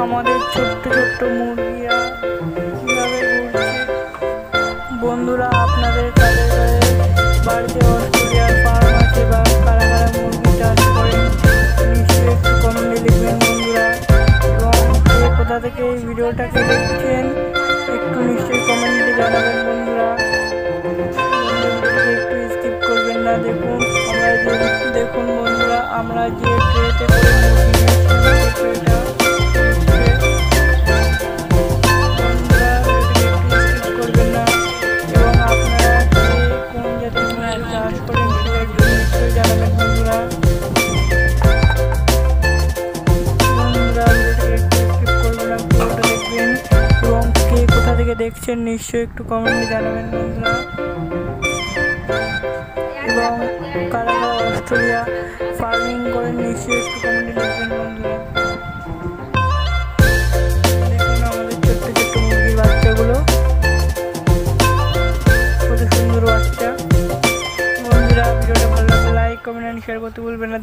আমাদের ছোট্ট ছোট্ট মুরগিরা কীভাবে ঘুরছে। বন্ধুরা, আপনাদের কাদের কাদের বাড়িতে অস্ট্রেলিয়ার ফার্ম আছে বা কারা কারা মুরগি চাষ করেন নিশ্চয়ই একটু কমেন্টে লিখবেন বন্ধুরা। এবং কে কোথা থেকে এই ভিডিওটাকে দেখছেন একটু নিশ্চয়ই কমেন্টে জানাবেন বন্ধুরা। একটু স্কিপ করবেন না। দেখুন বন্ধুরা, আমরা যে ট্রেতে করে মুরগি ট্রেটা দেখছেন নিশ্চয়ই একটু কমেন্টে জানাবেন বন্ধুরা। এবং কারা কারা অস্ট্রেলিয়া ফার্মিং করেন নিশ্চয়ই একটু কমেন্টে লিখবেন বন্ধুরা। দেখুন আমাদের ছোট্ট ছোট্ট মুরগির বাচ্চাগুলো, কত সুন্দর বাচ্চা। বন্ধুরা, ভিডিওটা ভালো লাগলে লাইক কমেন্ট এন্ড শেয়ার করতে ভুলবেন না।